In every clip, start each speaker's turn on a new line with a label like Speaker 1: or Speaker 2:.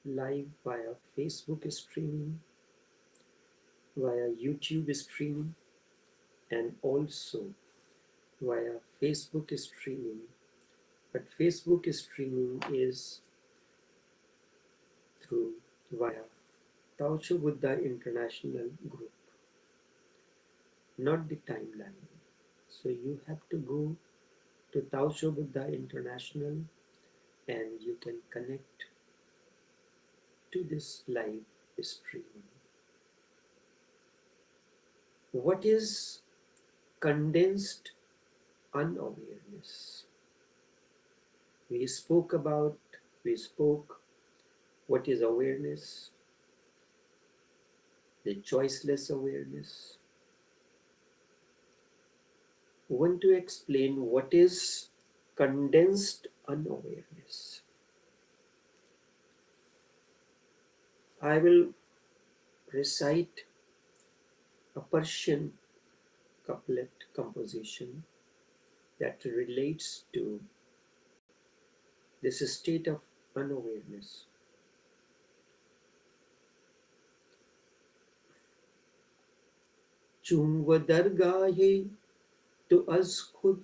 Speaker 1: live via Facebook streaming, via YouTube streaming, and also via Facebook streaming. But Facebook streaming is through via Taoshobuddha International Group, not the timeline. So you have to go to Taoshobuddha International and you can connect to this live streaming. What is condensed unawareness? We spoke what is awareness, the choiceless awareness. We want to explain what is condensed unawareness. I will recite a Persian couplet composition that relates to this state of unawareness. चूं व दरगाहे तो अज खुद,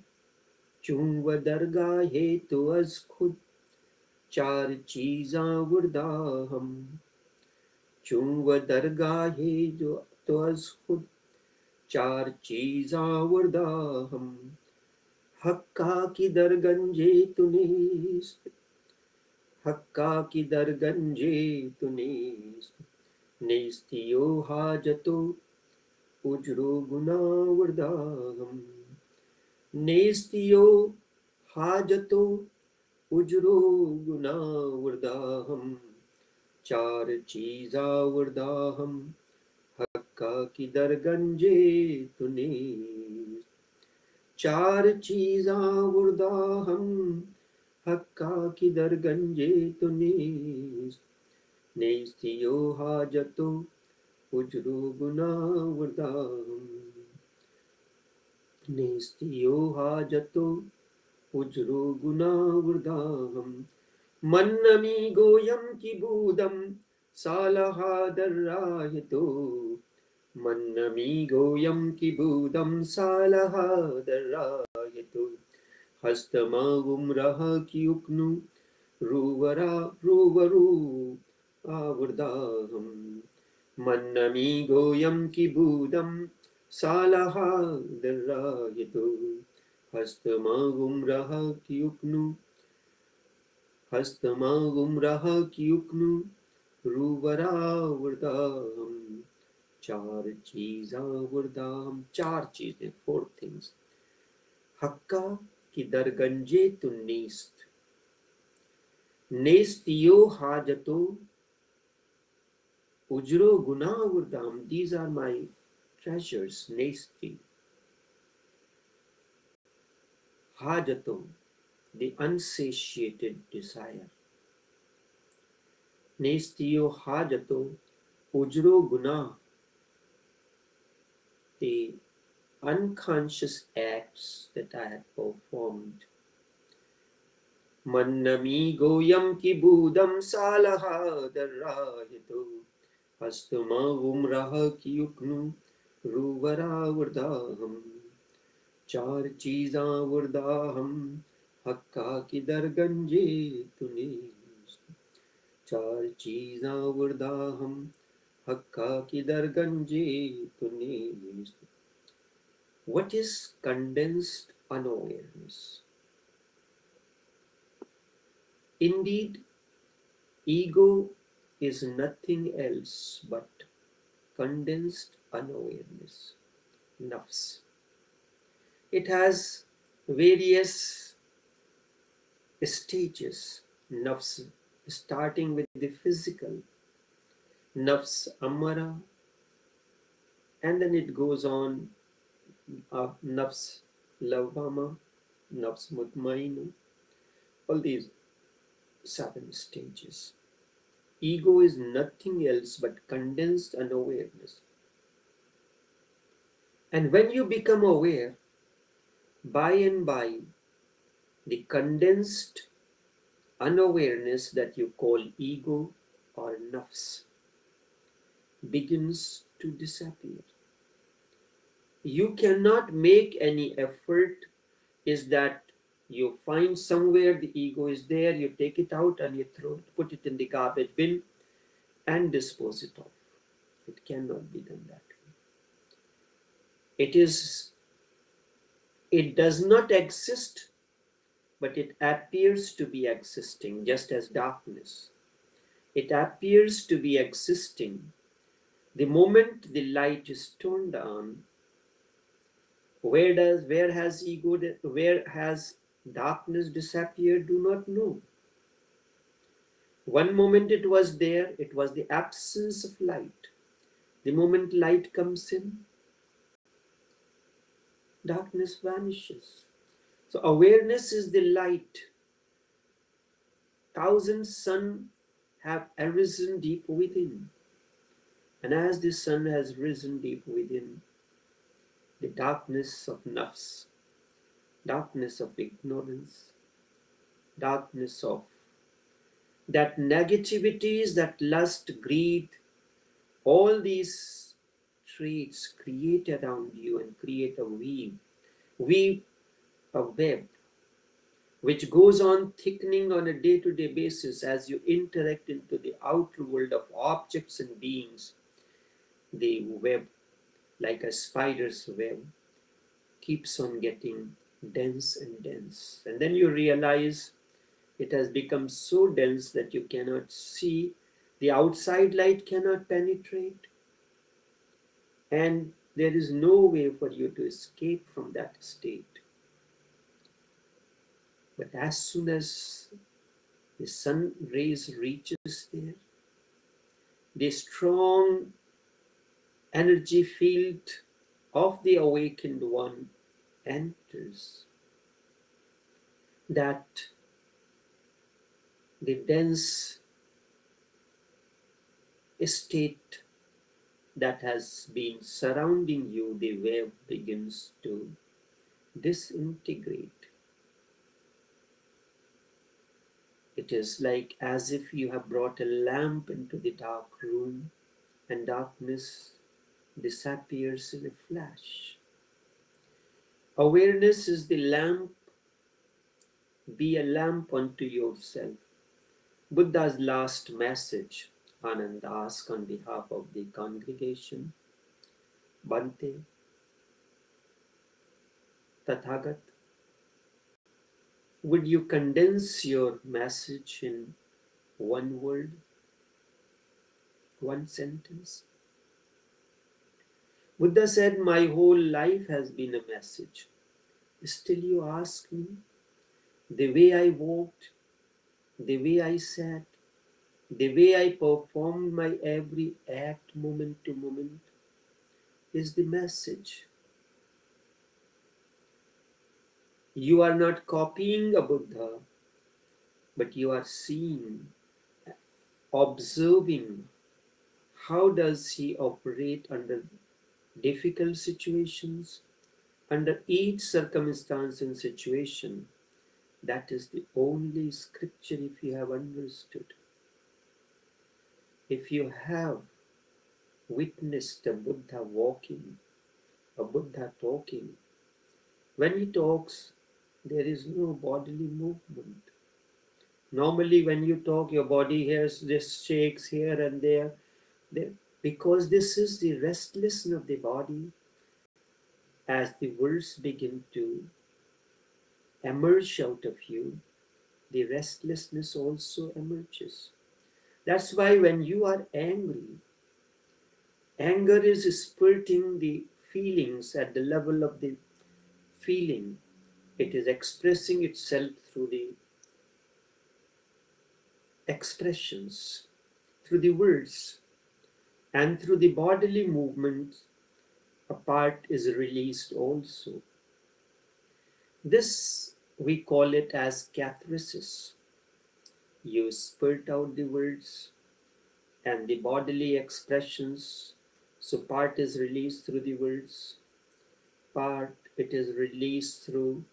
Speaker 1: चूं व दरगाहे तो अज खुद, चार चीज़ां वरदा हम, चूं व दरगाहे जो तो अज खुद, चार चीज़ां वरदा हम, हक्का की दरगंजे तुनीस्त, हक्का की दरगंजे तुनीस्त, नेस्तियो हाजतो उजरो गुना वरदा हम, नेस्तियो हाजतो उजरो गुना वरदा हम, चार चीज़ा वरदा हम, हक्का की दरगंजे तुनीस्त, चार चीज़ा वरदा हम, हक्का की दरगंजे तुनीस्त, नेस्तियो हाजतो उजरो गुना वरदा हम, नेस्तियो हाजतो उजरो गुना वरदा हम, मन्नमी गोयम की बूदम सालहा दर्रायतो, मन्नमी गोयम की बूदम सालहा दर्रायतो, हस्तमा गुमराह की उक्नु रूवरा रूवरू आवरदा हम, मन्नमी गोयम की बूदम सालहा दर्रायतो, हस्तमा गुमराह की उक्नु, हस्तमा गुमराह की उक्नु रूवरा वरदा हम, चार चीज़ां वरदा हम, चार चीजें, 4 things. हक्का की दरगंजे तुन्नीस्त, नेस्तियो हाजतो उजरो गुना वरदाम, these are my treasures. Nesti hajato, the unsatiated desire, nestiyo hajato ujro guna, the unconscious acts that I have performed, mannami goyam ki budam salaha darrayato, hastama umraha ki uknu रूवरा वरदा हम, चार चीज़ां वरदा हम, हक्का की दरगंजे तुनीस्त, चार चीज़ां वरदा हम, हक्का की दरगंजे तुनीस्त. What is condensed unawareness? Indeed, ego is nothing else but condensed unawareness, nafs. It has various stages, nafs, starting with the physical, nafs amara, and then it goes on, nafs lawwama, nafs mutmainu, all these 7 stages. Ego is nothing else but condensed unawareness. And when you become aware, by and by, the condensed unawareness that you call ego or nafs begins to disappear. You cannot make any effort. Is that you find somewhere the ego is there, you take it out and you put it in the garbage bin and dispose it off. It cannot be done that way. It does not exist, but it appears to be existing, just as darkness. It appears to be existing. The moment the light is turned on, where has darkness disappeared? Do not know. One moment it was there, it was the absence of light. The moment light comes in, darkness vanishes. So awareness is the light. Thousand suns have arisen deep within. And as the sun has risen deep within, the darkness of nafs, darkness of ignorance, darkness of that negativities, that lust, greed, all these traits create around you and create a weave a web, which goes on thickening on a day-to-day basis as you interact into the outer world of objects and beings. The web, like a spider's web, keeps on getting dense and dense. And then you realize it has become so dense that you cannot see, the outside light cannot penetrate, and there is no way for you to escape from that state. But as soon as the sun rays reaches there, the strong energy field of the awakened one enters. That the dense state that has been surrounding you, the wave begins to disintegrate. It is like as if you have brought a lamp into the dark room and darkness disappears in a flash. Awareness is the lamp. Be a lamp unto yourself. Buddha's last message, Anand asked on behalf of the congregation, Bante, Tathagat, would you condense your message in one word, one sentence? Buddha said, my whole life has been a message. Still you ask me? The way I walked, the way I sat, the way I performed my every act moment to moment is the message. You are not copying a Buddha, but you are seeing, observing how does he operate under difficult situations, under each circumstance and situation. That is the only scripture if you have understood. If you have witnessed a Buddha walking, a Buddha talking, when he talks, there is no bodily movement. Normally when you talk, your body here just shakes here and there, because this is the restlessness of the body. As the words begin to emerge out of you, the restlessness also emerges. That's why when you are angry, anger is spurting the feelings at the level of the feeling. It is expressing itself through the expressions, through the words, and through the bodily movements. A part is released also. This we call it as catharsis. You spurt out the words and the bodily expressions. So part is released through the words, part it is released through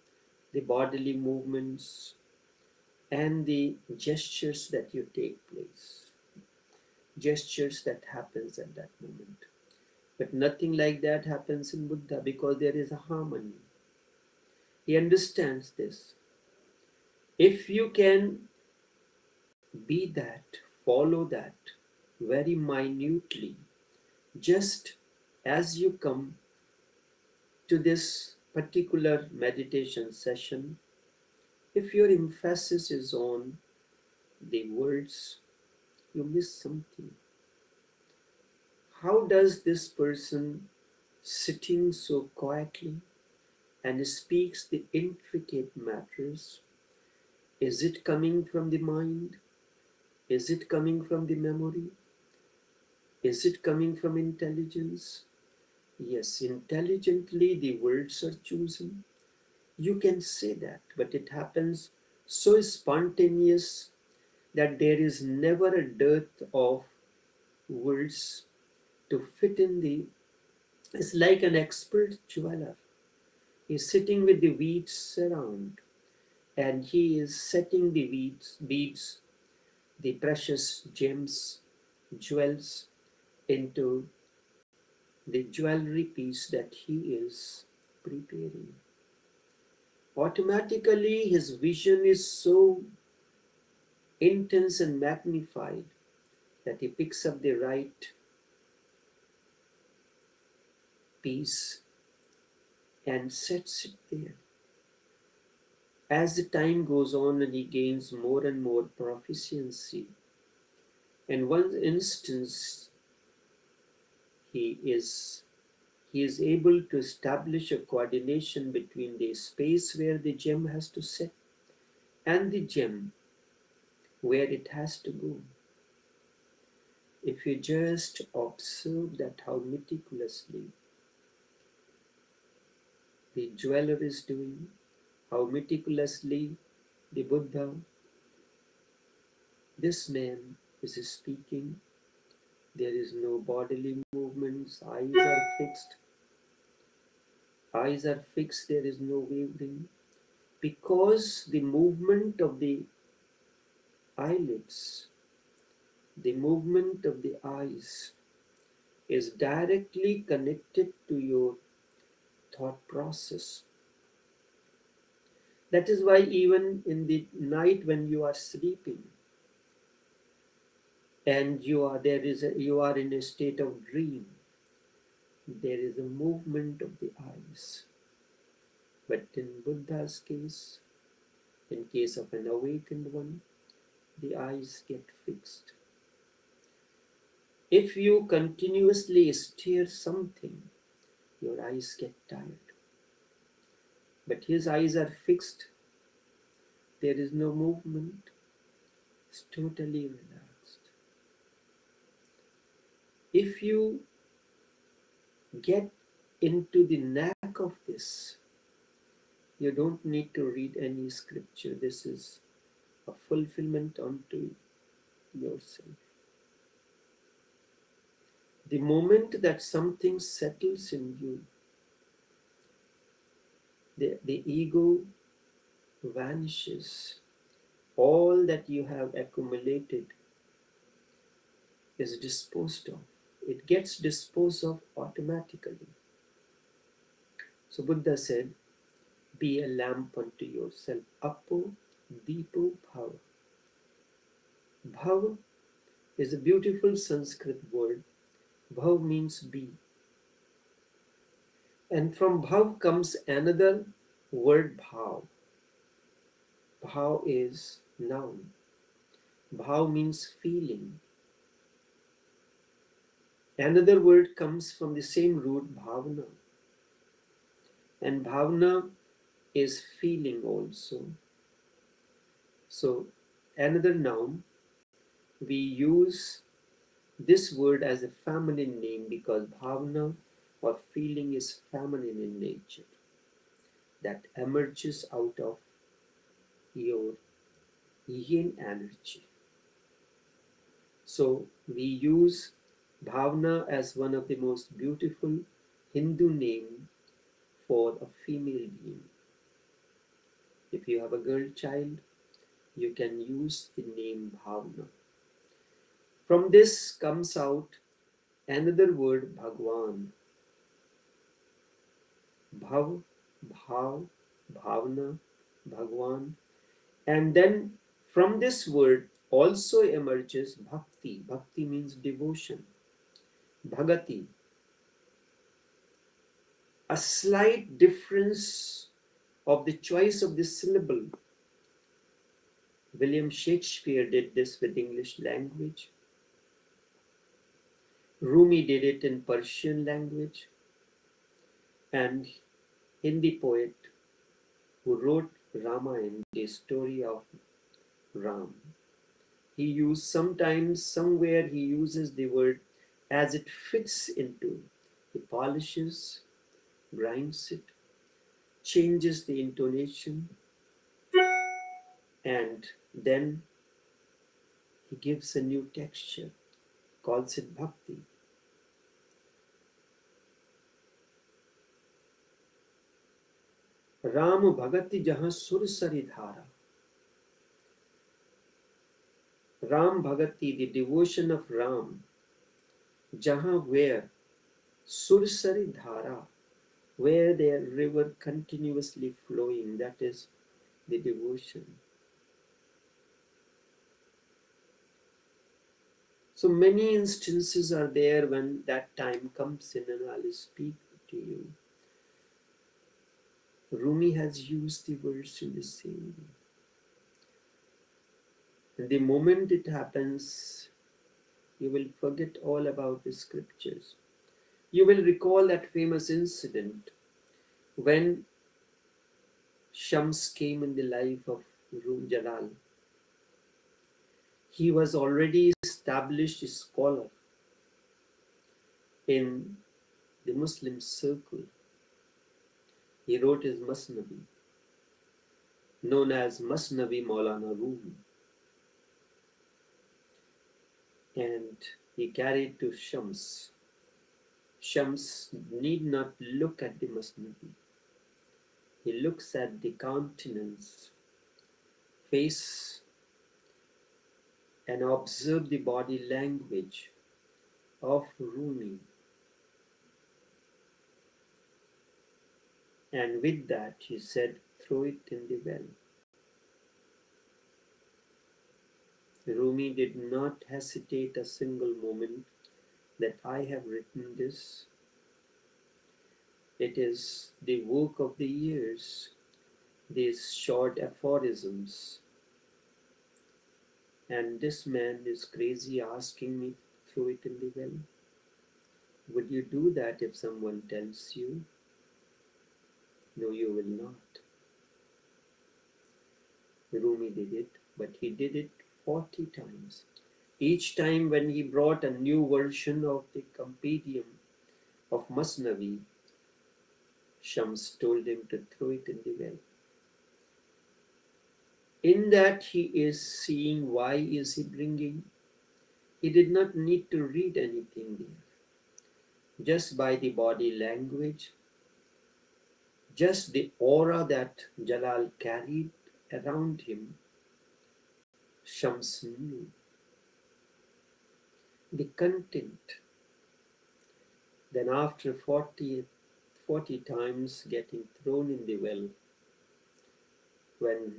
Speaker 1: the bodily movements and the gestures that you take place. gestures that happens at that moment. But nothing like that happens in Buddha because there is a harmony. He understands this. If you can be that, follow that very minutely, just as you come to this particular meditation session, if your emphasis is on the words, you miss something. How does this person sitting so quietly and speaks the intricate matters? Is it coming from the mind? Is it coming from the memory? Is it coming from intelligence? Yes, intelligently the words are chosen. You can say that, but it happens so spontaneous that there is never a dearth of words to fit in the. It's like an expert jeweler. He's sitting with the beads around and he is setting the beads, the precious gems, jewels into the jewelry piece that he is preparing. Automatically, his vision is so intense and magnified that he picks up the right piece and sets it there. As the time goes on and he gains more and more proficiency, in one instance, he is able to establish a coordination between the space where the gem has to sit and the gem where it has to go. If you just observe that how meticulously the jeweler is doing, how meticulously the Buddha, this man is speaking, there is no bodily movements, eyes are fixed, there is no wavering, because the movement of the eyelids, the movement of the eyes is directly connected to your thought process. That is why even in the night when you are sleeping and you are in a state of dream, there is a movement of the eyes. But in Buddha's case, in case of an awakened one, the eyes get fixed. If you continuously stare something, your eyes get tired. But his eyes are fixed. There is no movement. It's totally relaxed. If you get into the knack of this, you don't need to read any scripture. This is a fulfillment unto yourself. The moment that something settles in you, the ego vanishes. All that you have accumulated is disposed of. It gets disposed of automatically. So Buddha said, be a lamp unto yourself. Apo Deepo Bhava. Bhava is a beautiful Sanskrit word. Bhav means be. And from bhav comes another word bhav. Bhav is noun. Bhav means feeling. Another word comes from the same root, bhavana. And bhavana is feeling also. So another noun, we use this word as a feminine name because bhavana or feeling is feminine in nature. That emerges out of your yin energy. So we use bhavana as one of the most beautiful Hindu name for a female being. If you have a girl child, you can use the name bhavana. From this comes out another word, Bhagwan. Bhav, Bhav, Bhavna, Bhagwan. And then from this word also emerges Bhakti. Bhakti means devotion. Bhagati. A slight difference of the choice of the syllable. William Shakespeare did this with English language. Rumi did it in Persian language. And Hindi poet who wrote Ramayana, the story of Ram, he used sometimes, somewhere he uses the word as it fits into. He polishes, grinds it, changes the intonation, and then he gives a new texture, calls it bhakti. Ram bhagati jahan sur sari dhara. Ram bhagati, the devotion of Ram, jahan where sursari dhara, where their river continuously flowing, that is the devotion. So many instances are there when that time comes in, and I'll speak to you. Rumi has used the words in the same way. And the moment it happens, you will forget all about the scriptures. You will recall that famous incident when Shams came in the life of Jalal. He was already established scholar in the Muslim circle. He wrote his Masnavi, known as Masnavi Maulana Rumi, and he carried to Shams. Shams need not look at the Masnavi. He looks at the countenance, face, and observe the body language of Rumi. And with that, he said, throw it in the well. Rumi did not hesitate a single moment that I have written this. It is the work of the years, these short aphorisms. And this man is crazy asking me to throw it in the well. Would you do that if someone tells you? No, you will not. Rumi did it, but he did it 40 times. Each time when he brought a new version of the compendium of Masnavi, Shams told him to throw it in the well. In that he is seeing why is he bringing. He did not need to read anything there. Just by the body language, just the aura that Jalal carried around him, Shams knew the content. Then after 40 times getting thrown in the well, when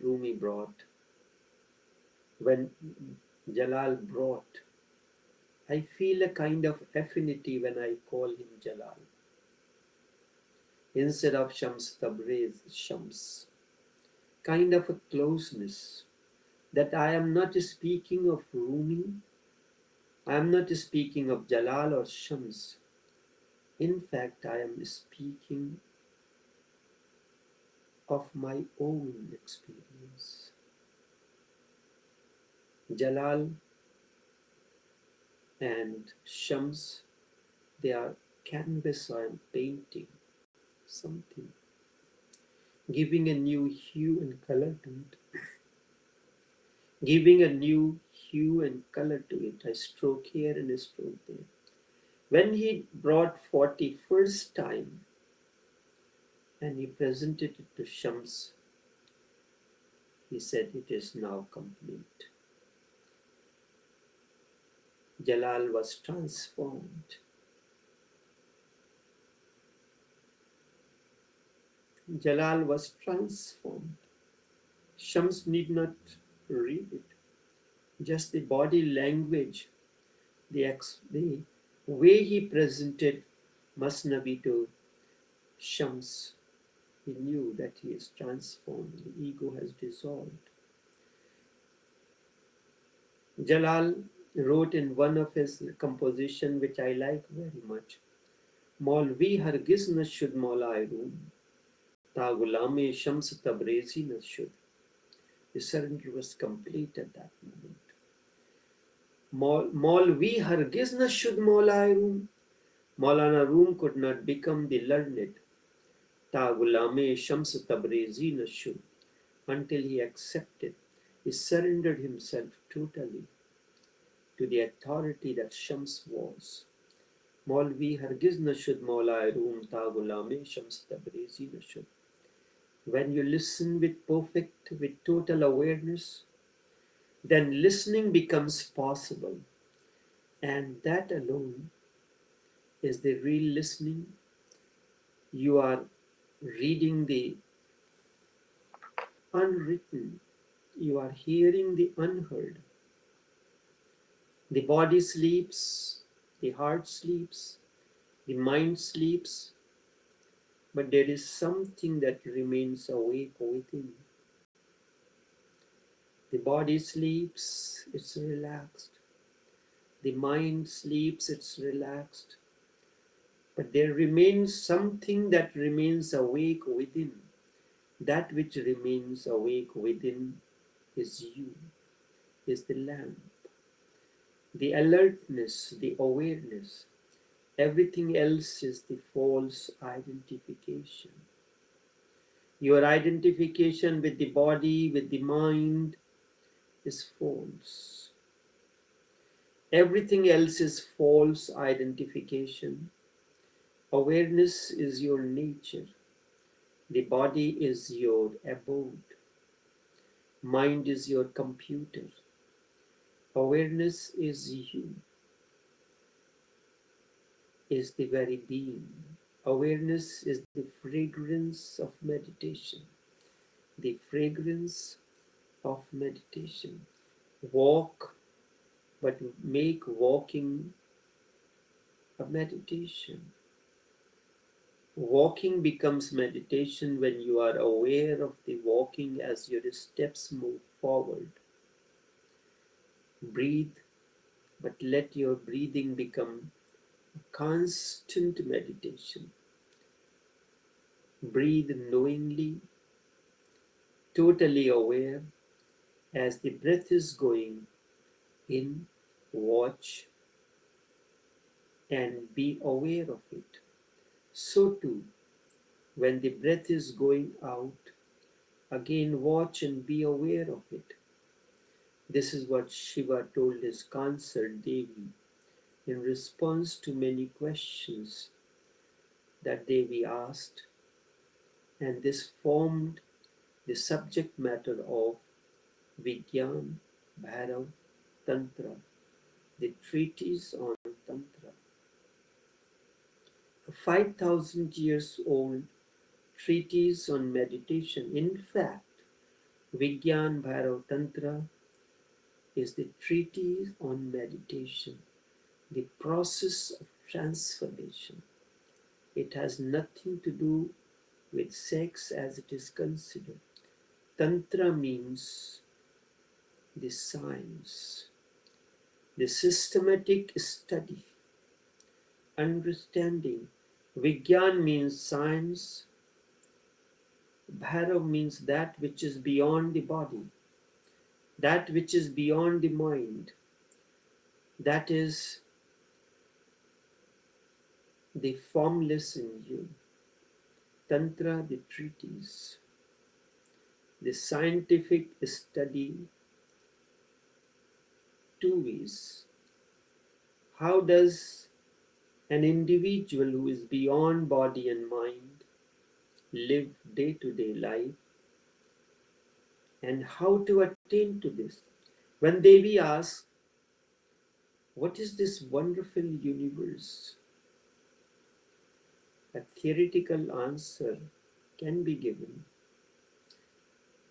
Speaker 1: Jalal brought, I feel a kind of affinity when I call him Jalal. Instead of Shams Tabriz, Shams. Kind of a closeness that I am not speaking of Rumi, I am not speaking of Jalal or Shams. In fact, I am speaking of my own experience. Jalal and Shams, they are canvas I am painting something, giving a new hue and color to it. Giving a new hue and color to it, a stroke here and a stroke there. When he brought 41st time and he presented it to Shams, he said, it is now complete. Jalal was transformed. Jalal was transformed. Shams need not read it. Just the body language, the way he presented Masnavi to Shams, he knew that he is transformed. The ego has dissolved. Jalal wrote in one of his composition, which I like very much, Maulvi hargiz na shud maulai room, ta gulame shams tabrezi na shud. The surrender was complete at that moment. Maulvi hargiz na shud maulai room. Maulana Room could not become the learned, ta gulame shams tabrezi na shud, until he accepted, he surrendered himself totally to the authority that Shams was. Maulvi hargiz na shud maulai room ta gulame shams tabrezi na shud. When you listen with perfect, with total awareness, then listening becomes possible. And that alone is the real listening. You are reading the unwritten. You are hearing the unheard. The body sleeps, the heart sleeps, the mind sleeps, but there is something that remains awake within. The body sleeps, it's relaxed. The mind sleeps, it's relaxed. But there remains something that remains awake within. That which remains awake within is you, is the lamp. The alertness, the awareness. Everything else is the false identification. Your identification with the body, with the mind, is false. Everything else is false identification. Awareness is your nature. The body is your abode. Mind is your computer. Awareness is you, is the very being. Awareness is the fragrance of meditation. The fragrance of meditation. Walk, but make walking a meditation. Walking becomes meditation when you are aware of the walking as your steps move forward. Breathe, but let your breathing become a constant meditation. Breathe knowingly, totally aware. As the breath is going in, watch and be aware of it. So too, when the breath is going out, again watch and be aware of it. This is what Shiva told his consort Devi in response to many questions that Devi asked, and this formed the subject matter of Vigyan Bhairav Tantra, the treatise on Tantra. A 5,000 years old treatise on meditation. In fact, Vigyan Bhairav Tantra is the treatise on meditation, the process of transformation. It has nothing to do with sex as it is considered. Tantra means the science, the systematic study, understanding. Vigyan means science. Bhairav means that which is beyond the body, that which is beyond the mind. That is the formless in you. Tantra, the treatise, the scientific study. Two is, how does an individual who is beyond body and mind live day-to-day life, and how to attain to this? When Devi asks, What is this wonderful universe? A theoretical answer can be given.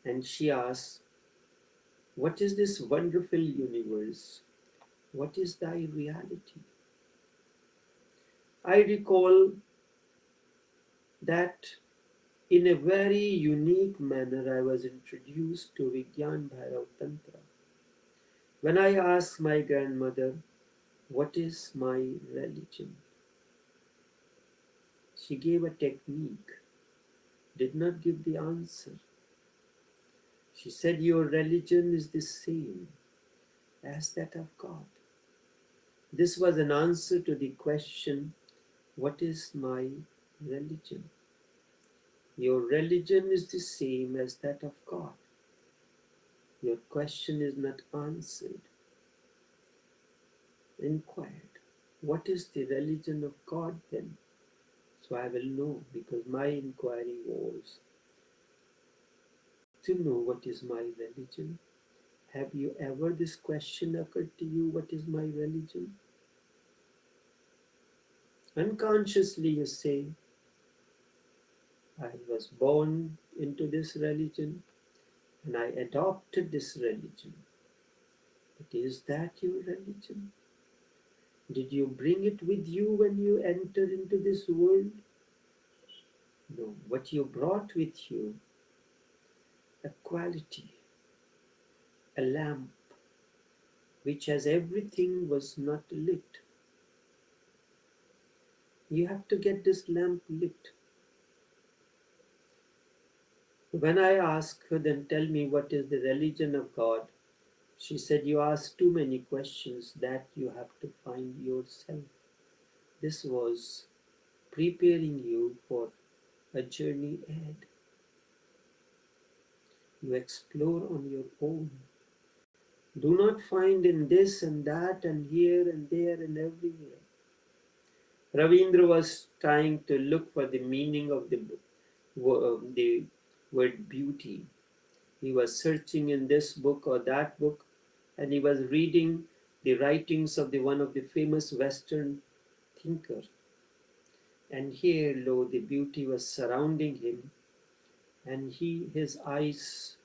Speaker 1: And she asks, what is this wonderful universe? What is thy reality? I recall that in a very unique manner I was introduced to Vigyan Bhairav Tantra. When I asked my grandmother, what is my religion? She gave a technique, did not give the answer. She said, your religion is the same as that of God. This was an answer to the question, what is my religion? Your religion is the same as that of God. Your question is not answered. Inquired, what is the religion of God then? So I will know, because my inquiry was to know what is my religion. Have you ever this question occurred to you, what is my religion? Unconsciously you say, I was born into this religion and I adopted this religion. But is that your religion? Did you bring it with you when you entered into this world? No. What you brought with you, a quality, a lamp, which as everything was not lit. You have to get this lamp lit. When I asked her, then tell me what is the religion of God, she said, you ask too many questions that you have to find yourself. This was preparing you for a journey ahead. You explore on your own. Do not find in this and that and here and there and everywhere. Ravindra was trying to look for the meaning of the word beauty. He was searching in this book or that book, and he was reading the writings of one of the famous Western thinker. And here, lo, the beauty was surrounding him, and his eyes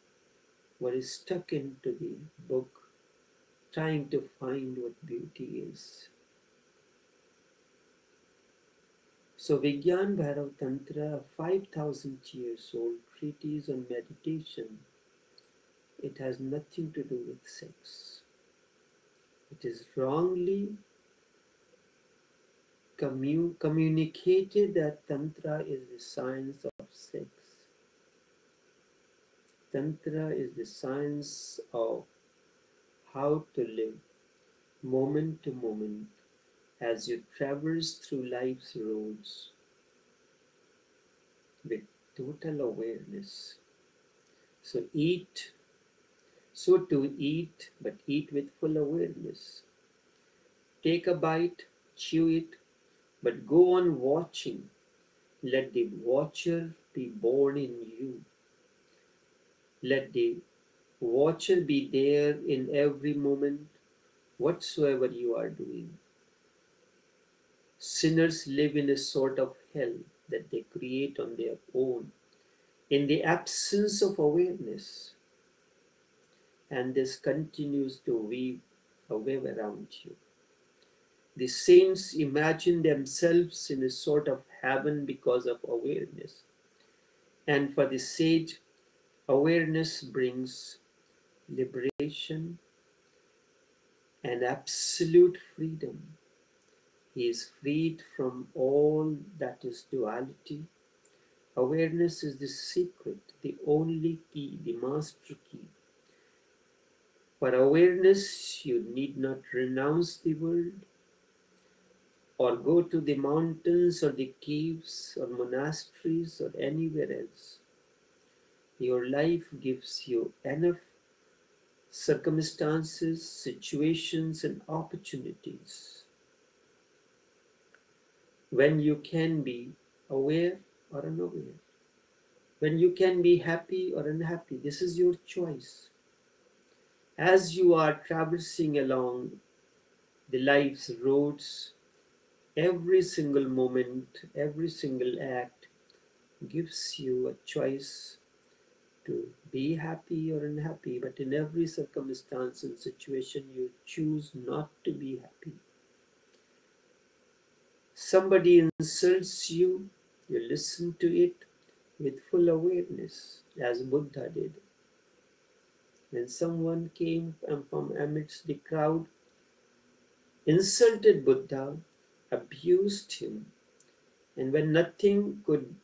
Speaker 1: were stuck into the book, trying to find what beauty is. So Vigyan Bhairav Tantra, a 5,000 years old treatise on meditation, it has nothing to do with sex. It is wrongly communicated that Tantra is the science of sex. Tantra is the science of how to live moment to moment as you traverse through life's roads with total awareness. So to eat, but eat with full awareness. Take a bite, chew it, but go on watching. Let the watcher be born in you. Let the watcher be there in every moment, whatsoever you are doing. Sinners live in a sort of hell that they create on their own in the absence of awareness. And this continues to weave a web around you. The saints imagine themselves in a sort of heaven because of awareness. And for the sage, awareness brings liberation and absolute freedom. He is freed from all that is duality. Awareness is the secret, the only key, the master key. For awareness, you need not renounce the world or go to the mountains or the caves or monasteries or anywhere else. Your life gives you enough circumstances, situations, and opportunities when you can be aware or unaware, when you can be happy or unhappy. This is your choice. As you are traversing along the life's roads, every single moment, every single act gives you a choice to be happy or unhappy, but in every circumstance and situation you choose not to be happy. Somebody insults you, you listen to it with full awareness, as Buddha did. When someone came from amidst the crowd, insulted Buddha, abused him, and when nothing could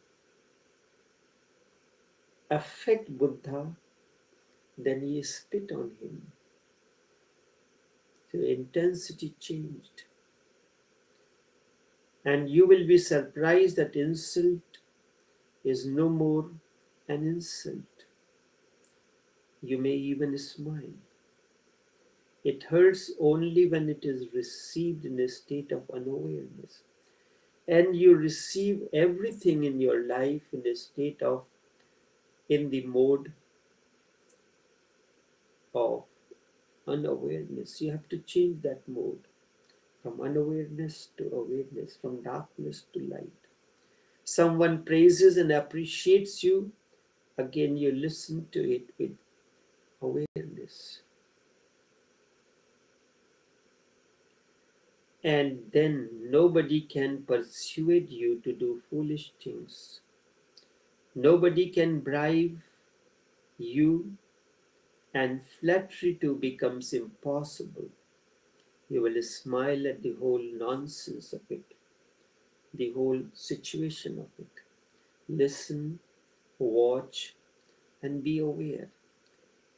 Speaker 1: affect Buddha, then he spit on him. So intensity changed. And you will be surprised that insult is no more an insult. You may even smile. It hurts only when it is received in a state of unawareness. And you receive everything in your life in a state of, in the mode of unawareness. You have to change that mode from unawareness to awareness, from darkness to light. Someone praises and appreciates you, again you listen to it with awareness. And then nobody can persuade you to do foolish things. Nobody can bribe you, and flattery too becomes impossible. You will smile at the whole nonsense of it, the whole situation of it. Listen, watch, and be aware.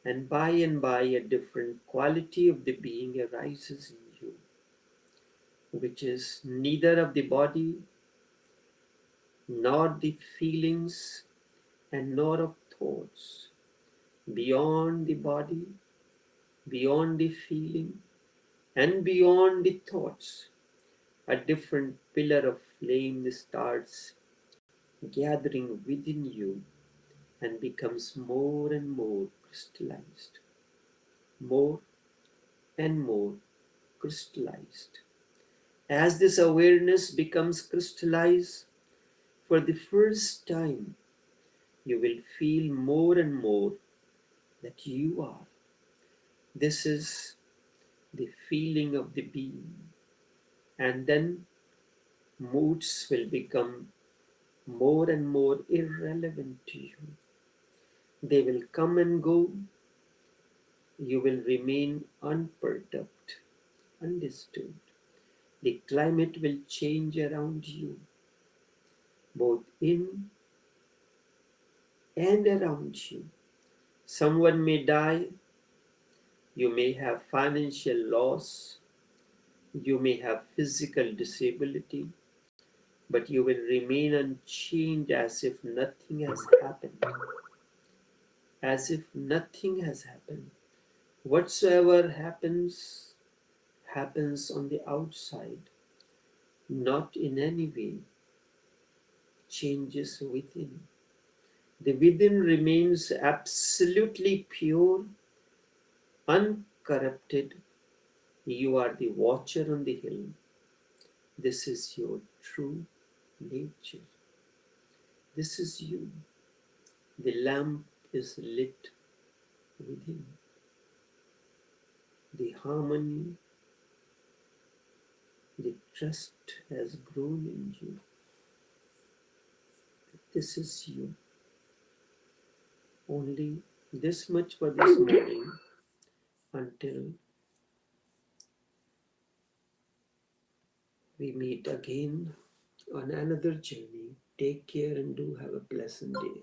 Speaker 1: And by, a different quality of the being arises in you, which is neither of the body, nor the feelings, and nor of thoughts. Beyond the body, beyond the feeling, and beyond the thoughts, a different pillar of flame starts gathering within you and becomes more and more crystallized. More and more crystallized. As this awareness becomes crystallized, for the first time, you will feel more and more that you are. This is the feeling of the being. And then moods will become more and more irrelevant to you. They will come and go. You will remain unperturbed, undisturbed. The climate will change around you, both in and around you. Someone may die, you may have financial loss, you may have physical disability, but you will remain unchanged as if nothing has happened. As if nothing has happened. Whatsoever happens, happens on the outside, not in any way changes within. The within remains absolutely pure, uncorrupted. You are the watcher on the hill. This is your true nature. This is you. The lamp is lit within. The harmony, the trust has grown in you. This is you. Only this much for this morning, until we meet again on another journey. Take care and do have a pleasant day.